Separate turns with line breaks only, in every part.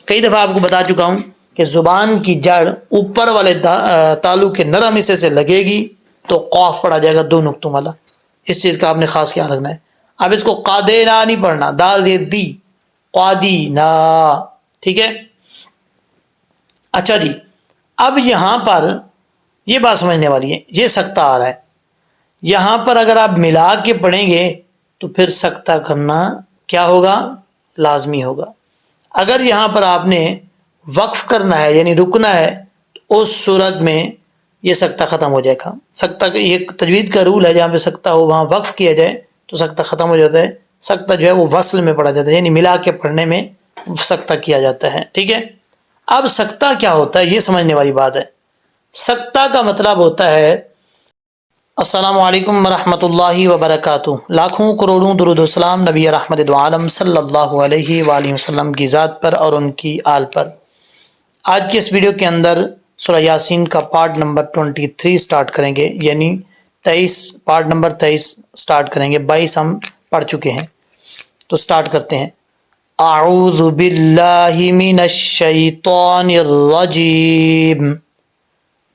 کئی دفعہ آپ کو بتا چکا ہوں کہ زبان کی جڑ اوپر والے تالو کے نرم حصے سے لگے گی تو قاف پڑھا جائے گا 2 نقطوں والا. اس چیز کا آپ نے خاص خیال رکھنا ہے. اب اس کو قادینا نہیں پڑھنا، دال زیر دی، قادینا. ٹھیک ہے. اچھا جی، اب یہاں پر یہ بات سمجھنے والی ہے، یہ سکتہ آ رہا ہے. یہاں پر اگر آپ ملا کے پڑھیں گے تو پھر سکتہ کرنا کیا ہوگا؟ لازمی ہوگا. اگر یہاں پر آپ نے وقف کرنا ہے یعنی رکنا ہے تو اس صورت میں یہ سکتہ ختم ہو جائے گا. سکتہ یہ تجوید کا رول ہے، جہاں پہ سکتہ ہو وہاں وقف کیا جائے تو سکتہ ختم ہو جاتا ہے. سکتہ جو ہے وہ وصل میں پڑھا جاتا ہے، یعنی ملا کے پڑھنے میں سکتہ کیا جاتا ہے. ٹھیک ہے. اب سکتہ کیا ہوتا ہے یہ سمجھنے والی بات ہے. سکتہ کا مطلب ہوتا ہے السلام علیکم ورحمۃ اللہ وبرکاتہ. لاکھوں کروڑوں درود و سلام نبی رحمت دو عالم صلی اللہ علیہ وآلہ وسلم کی ذات پر اور ان کی آل پر. آج کے اس ویڈیو کے اندر سورہ یاسین کا پارٹ نمبر 23 سٹارٹ کریں گے، یعنی 23 پارٹ نمبر 23 سٹارٹ کریں گے. 22 ہم پڑھ چکے ہیں تو سٹارٹ کرتے ہیں. اعوذ باللہ من الشیطان الرجیم،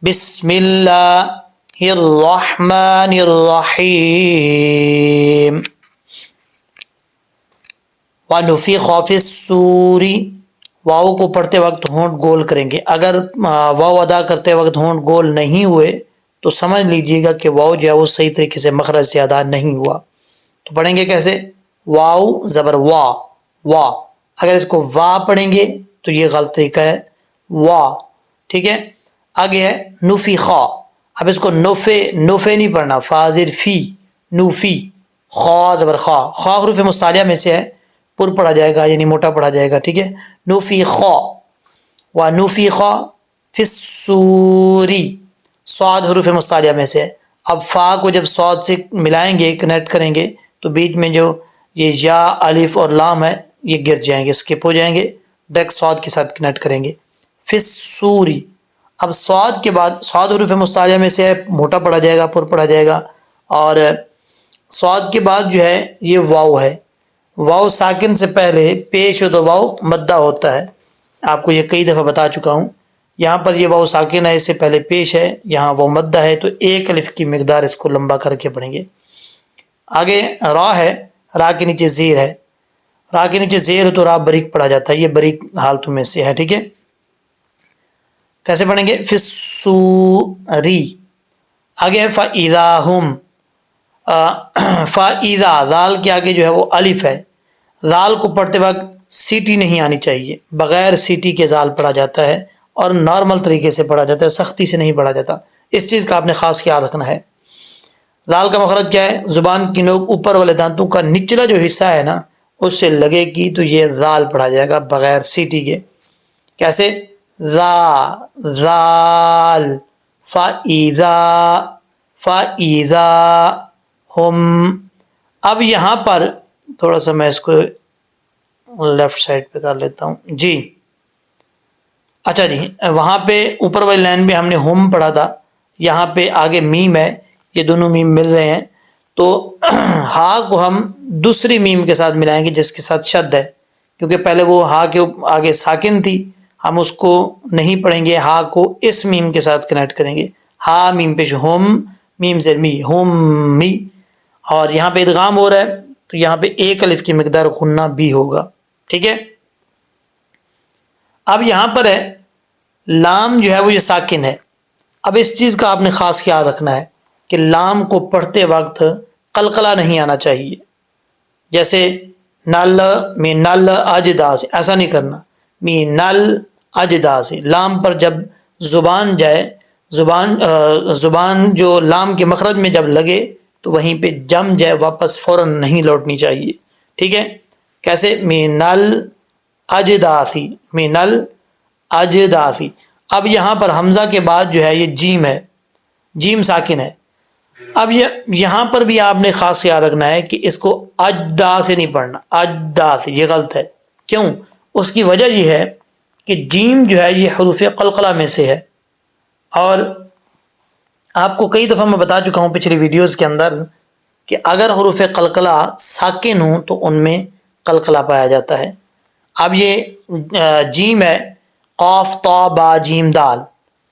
بسم اللہ الرحمن الرحیم. وَنُفِخَ فِي الصُّورِ، واو کو پڑھتے وقت ہونٹ گول کریں گے. اگر واو ادا کرتے وقت ہونٹ گول نہیں ہوئے تو سمجھ لیجئے گا کہ واو جو ہے وہ صحیح طریقے سے مخرج سے ادا نہیں ہوا. تو پڑھیں گے کیسے؟ واو زبر وا، وا. اگر اس کو وا پڑھیں گے تو یہ غلط طریقہ ہے، وا. ٹھیک ہے. آگے ہے نفخا. اب اس کو نفے نہیں پڑھنا، فاضر فی، نوفی. خا زبر خا، خا حروف مستعلیہ میں سے ہے، پر پڑھا جائے گا یعنی موٹا پڑھا جائے گا. ٹھیک ہے. نفخا و نفخا فی الصوری، صاد حروف مستعلیہ میں سے ہے. اب فا کو جب صاد سے ملائیں گے، کنیکٹ کریں گے تو بیچ میں جو یہ یا الف اور لام ہے یہ گر جائیں گے، اسکپ ہو جائیں گے. ڈائریکٹ صاد کے ساتھ کنیکٹ کریں گے. فی الصوری. اب صاد کے بعد، صاد حروف مستعلیہ میں سے ہے، موٹا پڑھا جائے گا، پر پڑھا جائے گا. اور صاد کے بعد جو ہے یہ واو ہے. واو ساکن سے پہلے پیش ہو تو واو مدہ ہوتا ہے. آپ کو یہ کئی دفعہ بتا چکا ہوں. یہاں پر یہ واو ساکن ہے، اس سے پہلے پیش ہے، یہاں واو مدہ ہے، تو 1 الف کی مقدار اس کو لمبا کر کے پڑھیں گے. آگے را ہے، را کے نیچے زیر ہے. را کے نیچے زیر ہو تو را بریک پڑھا جاتا ہے، یہ بریک حالتوں میں سے ہے. ٹھیک ہے. کیسے پڑھیں گے؟ فی الصوری. آگے ہے فَإِذَا هُمْ. فَإِذَا، ذال کے آگے جو ہے وہ الف ہے. ذال کو پڑھتے وقت سیٹی نہیں آنی چاہیے، بغیر سیٹی کے ذال پڑھا جاتا ہے اور نارمل طریقے سے پڑھا جاتا ہے، سختی سے نہیں پڑھا جاتا. اس چیز کا آپ نے خاص خیال رکھنا ہے. ذال کا مخرج کیا ہے؟ زبان کی نوک اوپر والے دانتوں کا نچلا جو حصہ ہے نا اس سے لگے گی تو یہ ذال پڑھا جائے گا بغیر سیٹی کے. کیسے؟ ذال. فَإِذَا هُمْ. اب یہاں پر تھوڑا سا میں اس کو لیفٹ سائڈ پہ کر لیتا ہوں جی. اچھا جی، وہاں پہ اوپر والی لائن میں ہم نے ہم پڑھا تھا، یہاں پہ آگے میم ہے، یہ دونوں میم مل رہے ہیں تو ہا کو ہم دوسری میم کے ساتھ ملائیں گے جس کے ساتھ شد ہے، کیونکہ پہلے وہ ہا کے آگے ساکن تھی، ہم اس کو نہیں پڑھیں گے، ہا کو اس میم کے ساتھ کنیکٹ کریں گے. ہا میم پیش ہم، میم زیر می، ہم می. اور یہاں پہ ادغام ہو رہا ہے تو یہاں پہ 1 الف کی مقدار غنہ بھی ہوگا. ٹھیک ہے. اب یہاں پر ہے لام جو ہے وہ یہ ساکن ہے. اب اس چیز کا آپ نے خاص خیال رکھنا ہے کہ لام کو پڑھتے وقت قلقلہ نہیں آنا چاہیے. جیسے نل میں نل اجدا سے ایسا نہیں کرنا، می نل اجدا سے. لام پر جب زبان جائے، زبان جو لام کے مخرج میں جب لگے تو وہیں پہ جم جائے، واپس فوراً نہیں لوٹنی چاہیے. ٹھیک ہے. کیسے؟ من الاجداثی، من الاجداثی. اب یہاں پر حمزہ کے بعد جو ہے یہ جیم ہے، جیم ساکن ہے. اب یہاں پر بھی آپ نے خاص خیال رکھنا ہے کہ اس کو اجدا سے نہیں پڑھنا، اجدا سے، یہ غلط ہے. کیوں؟ اس کی وجہ یہ ہے کہ جیم جو ہے یہ حروف قلقلہ میں سے ہے، اور آپ کو کئی دفعہ میں بتا چکا ہوں پچھلی ویڈیوز کے اندر کہ اگر حروف قلقلہ ساکن ہوں تو ان میں قلقلہ پایا جاتا ہے، اب یہ جیم ہے، قاف طا با جیم دال،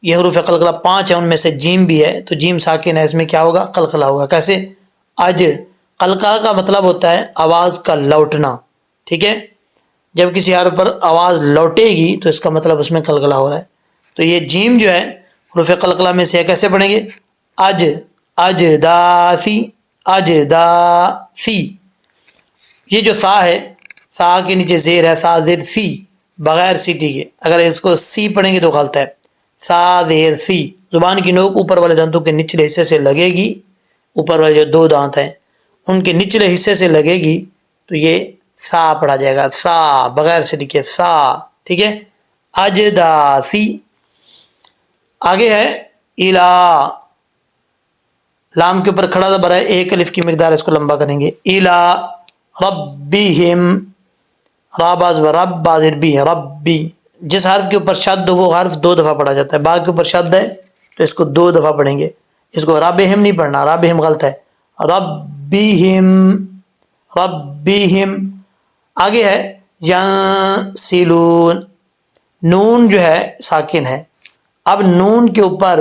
یہ حروف قلقلہ 5 ہیں، ان میں سے جیم بھی ہے، تو جیم ساکن ہے، اس میں کیا ہوگا؟ قلقلہ ہوگا۔ کیسے؟ اج، قلقلہ کا مطلب ہوتا ہے آواز کا لوٹنا، ٹھیک ہے؟ جب کسی حرف پر آواز لوٹے گی تو اس کا مطلب اس میں قلقلہ ہو رہا ہے۔ تو یہ جیم جو ہے حروف قلقلہ میں سے، کیسے پڑھیں گے؟ اج، اجداثی، اجداثی۔ یہ جو سا ہے، سا کے نیچے زیر ہے، سا زیر سی، بغیر سیٹی کے، اگر اس کو سی پڑھیں گے تو غلط ہے۔ سا زیر سی، زبان کی نوک اوپر والے دانتوں کے نچلے حصے سے لگے گی، اوپر والے جو 2 دانت ہیں ان کے نچلے حصے سے لگے گی، تو یہ سا پڑھا جائے گا، سا، بغیر سیٹی کے، سا، ٹھیک ہے؟ اجداثی۔ آگے ہے الا، لام کے اوپر کھڑا زبر ہے، 1 الف کی مقدار، اس کو لمبا کریں گے۔ الا ربہم، را باز رب بازر بھی ہے، ربی۔ جس حرف کے اوپر شد ہو وہ حرف 2 دفعہ پڑھا جاتا ہے، با کے اوپر شد ہے تو اس کو 2 دفعہ پڑھیں گے، اس کو ربہم نہیں پڑھنا، ربہم غلط ہے، ربہم، ربہم۔ آگے ہے ینسلون، نون جو ہے ساکن ہے، اب نون کے اوپر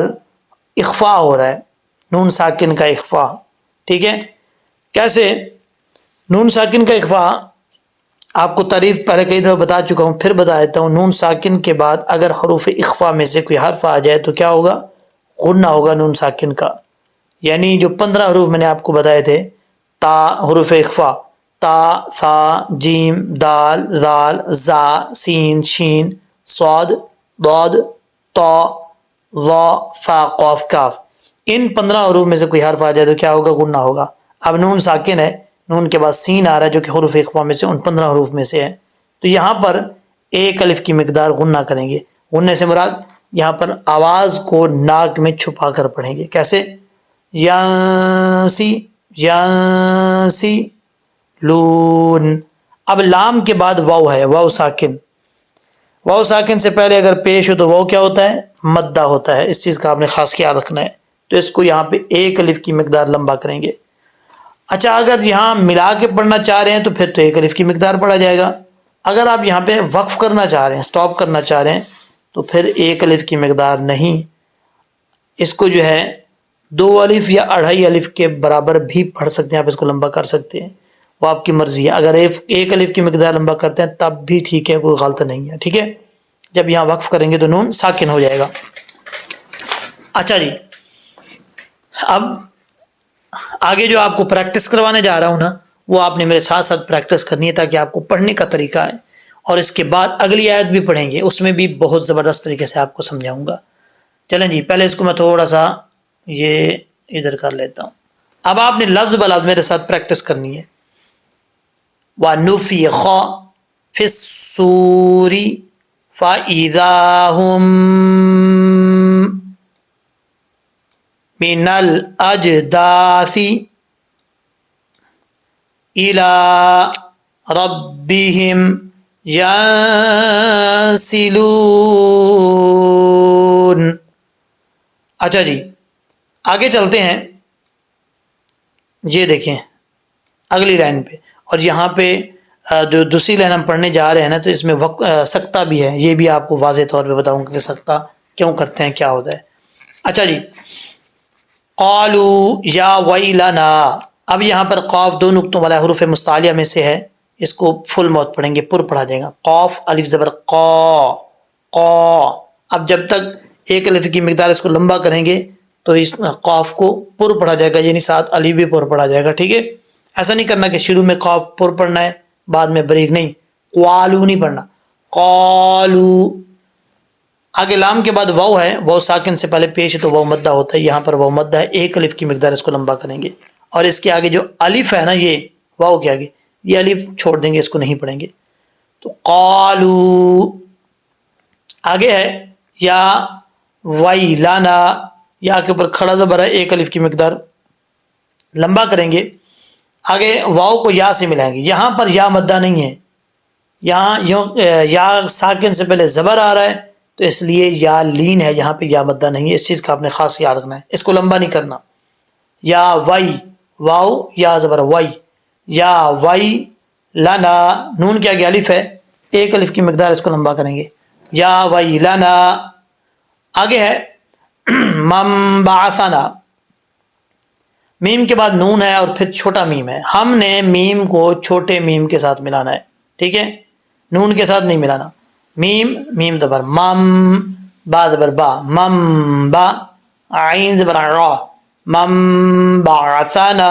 اخفا ہو رہا ہے، نون ساکن کا اخفا، ٹھیک ہے؟ کیسے نون ساکن کا اخفا؟ آپ کو تعریف پہلے کئی دفعہ بتا چکا ہوں، پھر بتا دیتا ہوں۔ نون ساکن کے بعد اگر حروف اخفا میں سے کوئی حرف آ جائے تو کیا ہوگا؟ غنہ ہوگا نون ساکن کا، یعنی جو 15 حروف میں نے آپ کو بتائے تھے، تا حروف اخفا، تا، ثا، جیم، دال، ذال، زا، سین، شین، صاد، ضاد، طا، ظا، فا، قاف، کاف، ان 15 حروف میں سے کوئی حرف آ جائے تو کیا ہوگا؟ غنہ ہوگا۔ اب نون ساکن ہے، نون کے بعد سین آ رہا ہے جو کہ حروف اخفا میں سے ان 15 حروف میں سے ہے، تو یہاں پر 1 الف کی مقدار غنہ کریں گے۔ غنہ سے مراد یہاں پر آواز کو ناک میں چھپا کر پڑھیں گے، کیسے؟ یانسی، یانسی لون۔ اب لام کے بعد واو ہے، واو ساکن، واو ساکن سے پہلے اگر پیش ہو تو واو کیا ہوتا ہے؟ مدہ ہوتا ہے، اس چیز کا آپ نے خاص خیال رکھنا ہے، تو اس کو یہاں پہ 1 الف کی مقدار لمبا کریں گے۔ اچھا، اگر یہاں ملا کے پڑھنا چاہ رہے ہیں تو پھر تو 1 الف کی مقدار پڑھا جائے گا، اگر آپ یہاں پہ وقف کرنا چاہ رہے ہیں، سٹاپ کرنا چاہ رہے ہیں، تو پھر 1 الف کی مقدار نہیں، اس کو جو ہے 2 الف یا 2.5 الف کے برابر بھی پڑھ سکتے ہیں، آپ اس کو لمبا کر سکتے ہیں، وہ آپ کی مرضی ہے۔ اگر 1 الف کی مقدار لمبا کرتے ہیں تب بھی ٹھیک ہے، کوئی غلط نہیں ہے، ٹھیک ہے؟ جب یہاں وقف کریں گے تو نون ساکن ہو جائے گا۔ اچھا جی، اب آگے جو آپ کو پریکٹس کروانے جا رہا ہوں نا، وہ آپ نے میرے ساتھ ساتھ پریکٹس کرنی ہے تاکہ آپ کو پڑھنے کا طریقہ ہے، اور اس کے بعد اگلی آیت بھی پڑھیں گے، اس میں بھی بہت زبردست طریقے سے آپ کو سمجھاؤں گا۔ چلیں جی، پہلے اس کو میں تھوڑا سا یہ ادھر کر لیتا ہوں۔ اب آپ نے لفظ بلفظ میرے ساتھ پریکٹس کرنی ہے۔ وَنُفِخَ فِي الصُّورِ فَإِذَا هُمْ مِنَ الْأَجْدَاثِ إِلَى رَبِّهِمْ يَنسِلُونَ۔ اچھا جی، آگے چلتے ہیں، یہ دیکھیں اگلی لائن پہ، اور یہاں پہ جو دوسری لائن ہم پڑھنے جا رہے ہیں نا، تو اس میں سکتہ بھی ہے، یہ بھی آپ کو واضح طور پہ بتاؤں کہ سکتہ کیوں کرتے ہیں، کیا ہوتا ہے۔ اچھا جی، قالوا یا ویلنا، اب یہاں پر قاف 2 نقطوں والا حروف مستعلیہ میں سے ہے، اس کو فل موت پڑھیں گے، پر پڑھا جائے گا، قاف الف زبر قا، قا۔ اب جب تک 1 الف کی مقدار اس کو لمبا کریں گے تو اس قاف کو پر پڑھا جائے گا، یعنی ساتھ الف بھی پر پڑھا جائے گا، ٹھیک ہے؟ ایسا نہیں کرنا کہ شروع میں قاف پر پڑھنا ہے بعد میں بریک، نہیں، قالو نہیں پڑھنا، قالو۔ آگے لام کے بعد واو ہے، واو ساکن سے پہلے پیش ہے تو واو مدہ ہوتا ہے، یہاں پر واو مدہ ہے، 1 الف کی مقدار اس کو لمبا کریں گے، اور اس کے آگے جو الف ہے نا، یہ واو کے آگے یہ الف چھوڑ دیں گے، اس کو نہیں پڑھیں گے، تو قالو۔ آگے ہے یا ویلانا، یا کے اوپر کھڑا زبر ہے، 1 الف کی مقدار لمبا کریں گے، آگے واو کو یا سے ملائیں گے، یہاں پر یا مدہ نہیں ہے، یہاں یا ساکن سے پہلے زبر آ رہا ہے تو اس لیے یا لین ہے، یہاں پہ یا مدہ نہیں ہے، اس چیز کا آپ نے خاص خیال رکھنا ہے، اس کو لمبا نہیں کرنا۔ یا وئی، واو یا زبر وئی، یا وئی لنا، نون کے آگے الف ہے، ایک الف کی مقدار اس کو لمبا کریں گے. یا ویلنا. آگے ہے من بعثنا. میم کے بعد نون ہے اور پھر چھوٹا میم ہے. ہم نے میم کو چھوٹے میم کے ساتھ ملانا ہے. ٹھیک ہے, نون کے ساتھ نہیں ملانا. میم زبر مم, با زبر با مم با, عین زبر را مم بعثنا.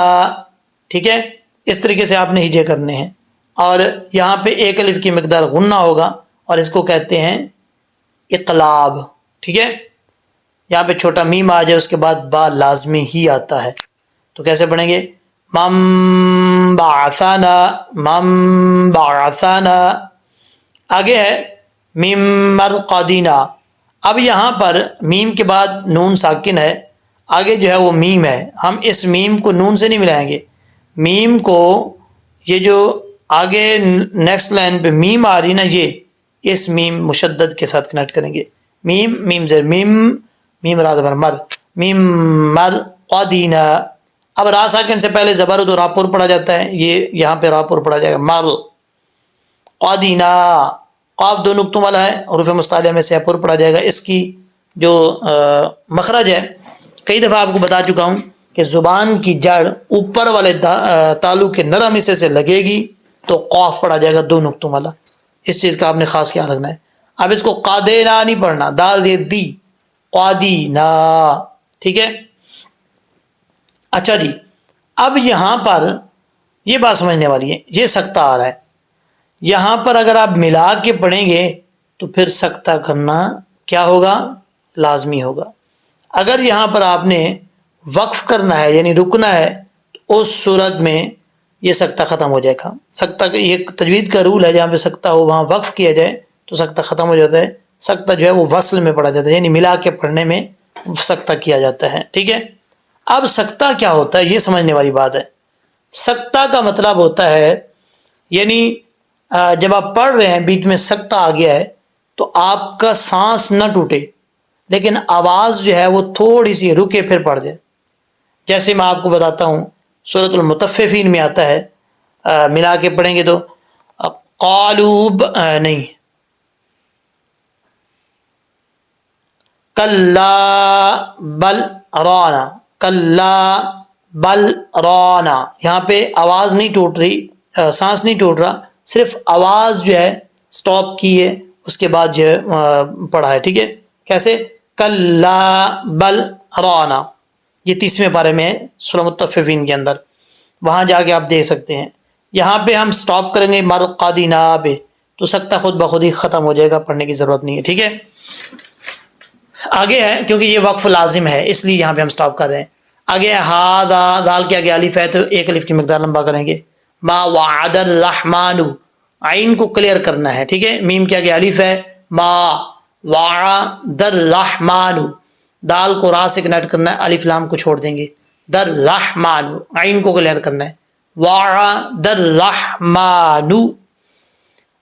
ٹھیک ہے, اس طریقے سے آپ نے ہجے کرنے ہیں. اور یہاں پہ ایک الف کی مقدار غنہ ہوگا اور اس کو کہتے ہیں اقلاب. ٹھیک ہے, یہاں پہ چھوٹا میم آ جائے اس کے بعد با لازمی ہی آتا ہے. تو کیسے پڑھیں گے؟ من بعثنا من بعثنا. آگے ہے مم مرقدنا. اب یہاں پر میم کے بعد نون ساکن ہے, آگے جو ہے وہ میم ہے. ہم اس میم کو نون سے نہیں ملائیں گے. میم کو یہ جو آگے نیکسٹ لائن پہ میم آ رہی نا, یہ اس میم مشدد کے ساتھ کنیکٹ کریں گے. میم زر میم را زبر مر میم مرقدنا. اب را ساکن سے پہلے زبر تو راپور پڑھا جاتا ہے, یہ یہاں پہ راپور پڑھا جائے گا مر قدنا. قاف دو نقطوں والا ہے, حروف مستعلیہ میں سے پر پڑھا جائے گا. اس کی جو مخرج ہے کئی دفعہ آپ کو بتا چکا ہوں کہ زبان کی جڑ اوپر والے تالو کے نرم حصے سے لگے گی تو قاف پڑھا جائے گا دو نقطوں والا. اس چیز کا آپ نے خاص خیال رکھنا ہے. اب اس کو قادینا نہیں پڑھنا, دال یہ دی قادینا. ٹھیک ہے, اچھا جی. اب یہاں پر یہ بات سمجھنے والی ہے, یہ سکتہ آ رہا ہے. یہاں پر اگر آپ ملا کے پڑھیں گے تو پھر سکتہ کرنا کیا ہوگا؟ لازمی ہوگا. اگر یہاں پر آپ نے وقف کرنا ہے یعنی رکنا ہے تو اس صورت میں یہ سکتہ ختم ہو جائے گا. سکتہ یہ تجوید کا رول ہے, جہاں پہ سکتہ ہو وہاں وقف کیا جائے تو سکتہ ختم ہو جاتا ہے. سکتہ جو ہے وہ وصل میں پڑھا جاتا ہے, یعنی ملا کے پڑھنے میں سکتہ کیا جاتا ہے. ٹھیک ہے, اب سکتہ کیا ہوتا ہے یہ سمجھنے والی بات ہے. سکتہ کا مطلب ہوتا ہے یعنی جب آپ پڑھ رہے ہیں بیچ میں سکتہ آ گیا ہے تو آپ کا سانس نہ ٹوٹے لیکن آواز جو ہے وہ تھوڑی سی رکے پھر پڑھ جائے. جیسے میں آپ کو بتاتا ہوں, سورۃ المطففین میں آتا ہے, ملا کے پڑھیں گے تو قالوب نہیں کلا بل رانا کلا بل رانا. یہاں پہ آواز نہیں ٹوٹ رہی, سانس نہیں ٹوٹ رہا, صرف آواز جو ہے سٹاپ کی ہے اس کے بعد جو ہے پڑھا ہے. ٹھیک ہے, کیسے؟ کلا بل رانا. یہ 30ویں پارے میں ہے سورۃ المطففین کے اندر, وہاں جا کے آپ دیکھ سکتے ہیں. یہاں پہ ہم سٹاپ کریں گے مرقدنا پہ تو سکتہ خود بخود ہی ختم ہو جائے گا, پڑھنے کی ضرورت نہیں ہے. ٹھیک ہے, آگے ہے کیونکہ یہ وقف لازم ہے اس لیے یہاں پہ ہم سٹاپ کر رہے ہیں. آگے ہے ہاذا, ذال کے آگے الف ہے تو ایک الف کی مقدار لمبا کریں گے. ما وعد الرحمن, عین کو کلیئر کرنا ہے. ٹھیک ہے, میم کے آگے الف ہے. ما وعد الرحمن, دال کو را سے کنیکٹ کرنا ہے, الف لام کو چھوڑ دیں گے. در رحمان, عین کو کلیئر کرنا ہے. وعد الرحمن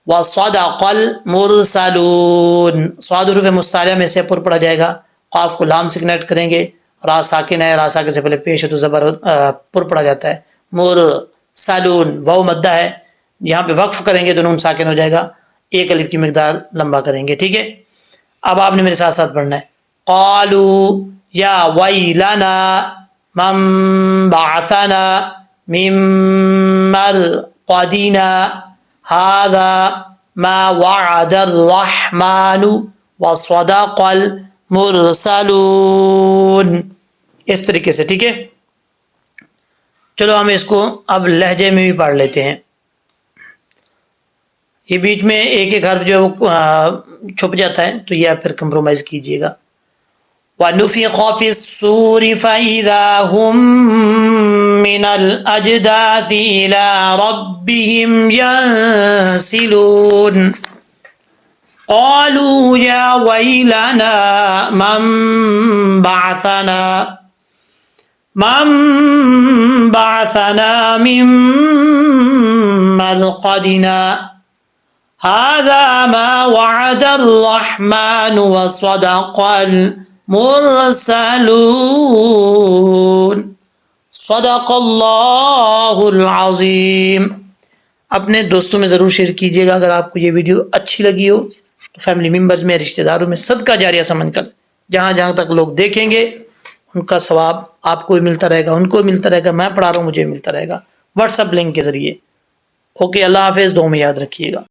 وصدق المرسلون. صاد حروف مستعلیہ میں سے پر پڑا جائے گا, قاف کو لام سے کنیکٹ کریں گے, را ساکن ہے, را ساکن سے پہلے پیش ہے تو زبر پر پڑا جاتا ہے. مرسلون, واو مدہ ہے, یہاں پہ وقف کریں گے تو نون ساکن ہو جائے گا, ایک الف کی مقدار لمبا کریں گے. ٹھیک ہے, اب آپ نے میرے ساتھ ساتھ پڑھنا ہے. قالوا یا ویلنا من بعثنا من مرقدنا هذا ما وعد الرحمن وصدق المرسلون. اس طریقے سے. ٹھیک ہے, چلو ہم اس کو اب لہجے میں بھی پڑھ لیتے ہیں. یہ بیچ میں ایک ایک حرف جو چھپ جاتا ہے تو یہ آپ پھر کمپرومائز کیجیے گا. وَنُفِخَ فِي الصُّورِ فَإِذَا هُم مِّنَ الْأَجْدَاثِ إِلَىٰ رَبِّهِمْ يَنسِلُونَ. قَالُوا يَا وَيْلَنَا مَن بَعَثَنَا مِن مَّرْقَدِنَا هَٰذَا مَا وَعَدَ الرَّحْمَٰنُ وَصَدَقَ المرسلون. صدق اللہ العظیم. اپنے دوستوں میں ضرور شیئر کیجیے گا. اگر آپ کو یہ ویڈیو اچھی لگی ہو تو فیملی ممبرز میں، رشتہ داروں میں صدقہ جاریہ سمجھ کر جہاں جہاں تک لوگ دیکھیں گے ان کا ثواب آپ کو بھی ملتا رہے گا، ان کو بھی ملتا رہے گا، میں پڑھا رہا ہوں مجھے بھی ملتا رہے گا واٹس ایپ لنک کے ذریعے. اوکے، اللہ حافظ، دعاؤں میں یاد رکھیے گا.